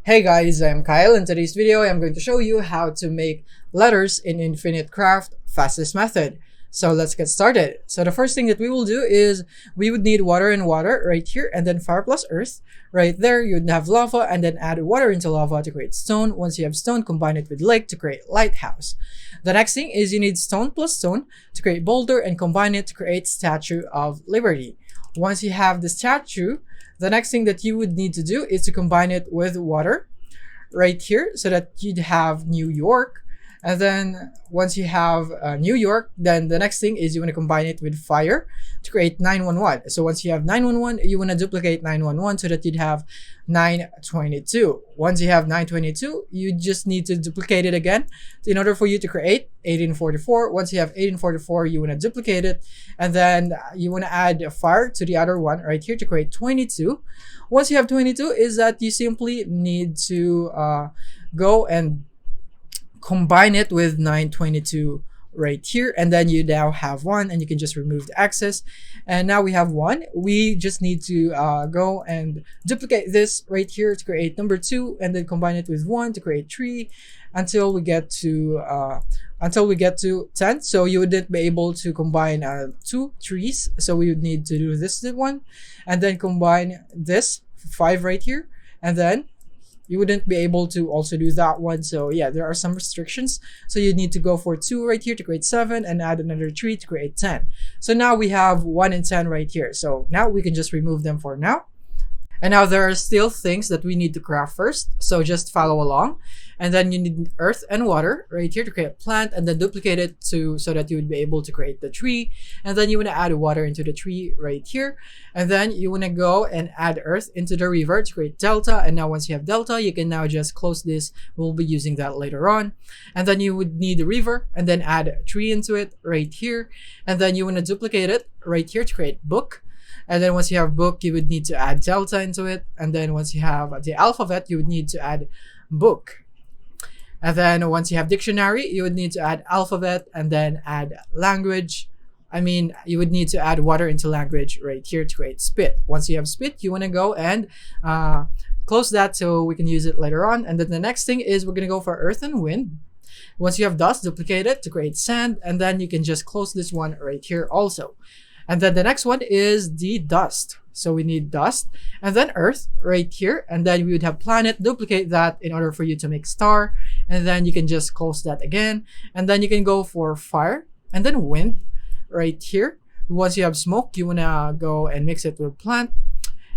Hey guys, I'm Kyle. In today's video, I'm going to show you how to make letters in Infinite Craft fastest method. So let's get started. So the first thing that we will do is we would need water and water right here, and then fire plus earth. Right there, you would have lava, and then add water into lava to create stone. Once you have stone, combine it with lake to create lighthouse. The next thing is you need stone plus stone to create boulder and combine it to create Statue of Liberty. Once you have the statue, the next thing that you would need to do is to combine it with water right here so that you'd have New York. And then once you have New York, then the next thing is you want to combine it with fire to create 911. So once you have 911, you want to duplicate 911 so that you'd have 922. Once you have 922, you just need to duplicate it again in order for you to create 1844. Once you have 1844, you want to duplicate it, and then you want to add fire to the other one right here to create 22. Once you have 22, is that you simply need to go and combine it with 922 right here, and then you now have one, and you can just remove the excess, and now we have one. We just need to go and duplicate this right here to create number 2, and then combine it with 1 to create 3 until we get to 10. So you wouldn't be able to combine 2 trees, so we would need to do this one, and then combine this 5 right here, and then you wouldn't be able to also do that one. So yeah, there are some restrictions. So you need to go for 2 right here to create 7 and add another 3 to create 10. So now we have 1 and 10 right here. So now we can just remove them for now. And now there are still things that we need to craft first. So just follow along. And then you need earth and water right here to create a plant, and then duplicate it so that you would be able to create the tree. And then you want to add water into the tree right here. And then you want to go and add earth into the river to create delta. And now once you have delta, you can now just close this. We'll be using that later on. And then you would need the river, and then add a tree into it right here. And then you want to duplicate it right here to create book. And then once you have book, you would need to add delta into it. And then once you have the alphabet, you would need to add book. And then once you have dictionary, you would need to add alphabet and then add language. You would need to add water into language right here to create spit. Once you have spit, you want to go and close that so we can use it later on. And then the next thing is we're going to go for earth and wind. Once you have dust, duplicate it to create sand. And then you can just close this one right here also. And then the next one is the dust. So we need dust and then earth right here. And then we would have planet, duplicate that in order for you to make star. And then you can just close that again. And then you can go for fire and then wind right here. Once you have smoke, you want to go and mix it with plant.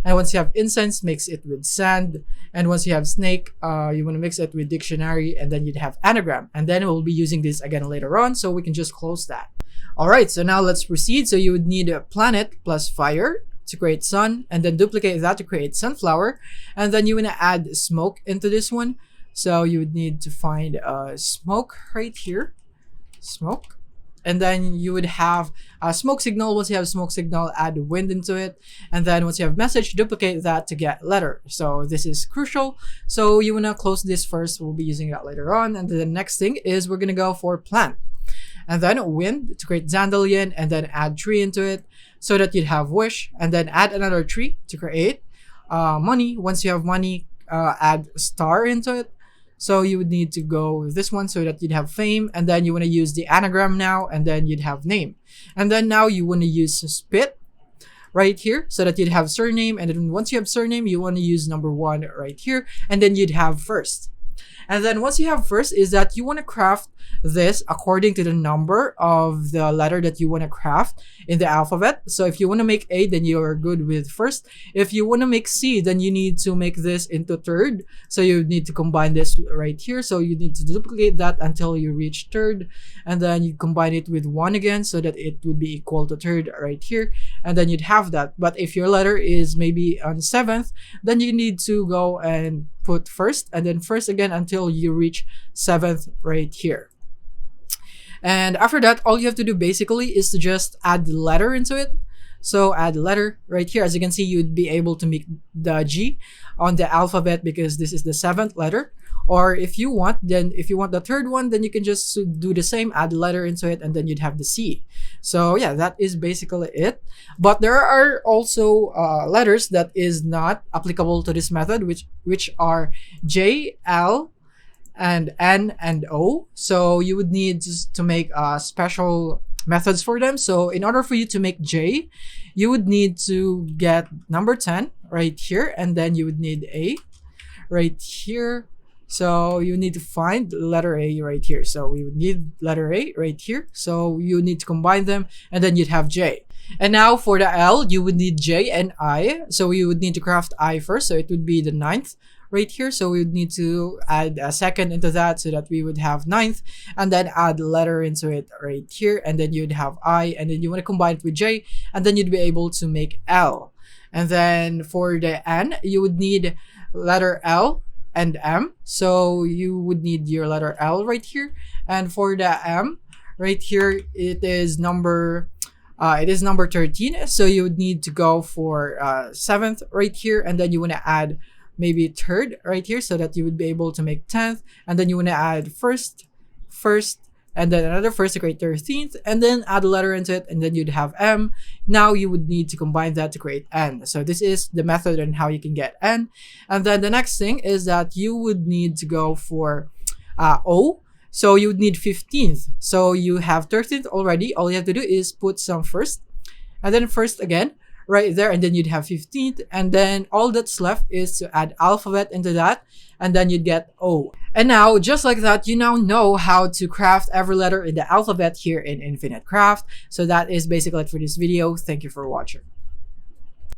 And once you have incense, mix it with sand. And once you have snake, you want to mix it with dictionary, and then you'd have anagram. And then we'll be using this again later on, so we can just close that. All right, so now let's proceed. So you would need a planet plus fire to create sun, and then duplicate that to create sunflower. And then you want to add smoke into this one. So you would need to find smoke right here, smoke. And then you would have a smoke signal. Once you have smoke signal, add wind into it. And then once you have message, duplicate that to get letter. So this is crucial. So you want to close this first. We'll be using that later on. And then the next thing is we're going to go for plant. And then wind to create dandelion, and then add tree into it so that you'd have wish. And then add another tree to create money. Once you have money, add star into it. So you would need to go with this one so that you'd have fame, and then you want to use the anagram now, and then you'd have name. And then now you want to use spit right here so that you'd have surname, and then once you have surname, you want to use number 1 right here, and then you'd have first. And then once you have first is that you want to craft this according to the number of the letter that you want to craft in the alphabet. So if you want to make A, then you are good with first. If you want to make C, then you need to make this into third. So you need to combine this right here. So you need to duplicate that until you reach third. And then you combine it with 1 again so that it would be equal to third right here. And then you'd have that. But if your letter is maybe on 7th, then you need to go and put first and then first again until you reach 7th right here. And after that, all you have to do basically is to just add the letter into it. So add the letter right here. As you can see, you'd be able to make the G on the alphabet because this is the 7th letter. Or if you want, then if you want the third one, then you can just do the same, add a letter into it, and then you'd have the C. So yeah, that is basically it. But there are also letters that is not applicable to this method, which are J, L, and N and O. So you would need to make special methods for them. So in order for you to make J, you would need to get number 10 right here, and then you would need A right here. So you need to find letter A right here. So we would need letter A right here. So you need to combine them, and then you'd have J. And now for the L, you would need J and I. So you would need to craft I first. So it would be the 9th right here. So we would need to add a second into that so that we would have 9th, and then add letter into it right here. And then you'd have I, and then you want to combine it with J, and then you'd be able to make L. And then for the N, you would need letter L and M. So you would need your letter L right here. And for the M right here, it is number 13. So you would need to go for 7th right here, and then you want to add maybe 3rd right here so that you would be able to make 10th, and then you want to add first, and then another first to create 13th, and then add a letter into it, and then you'd have M. Now you would need to combine that to create N. So this is the method and how you can get N. And then the next thing is that you would need to go for O. So you would need 15th. So you have 13th already. All you have to do is put some first, and then first again right there, and then you'd have 15th, and then all that's left is to add alphabet into that, and then you'd get O. And now, just like that, you now know how to craft every letter in the alphabet here in Infinite Craft. So that is basically it for this video. Thank you for watching.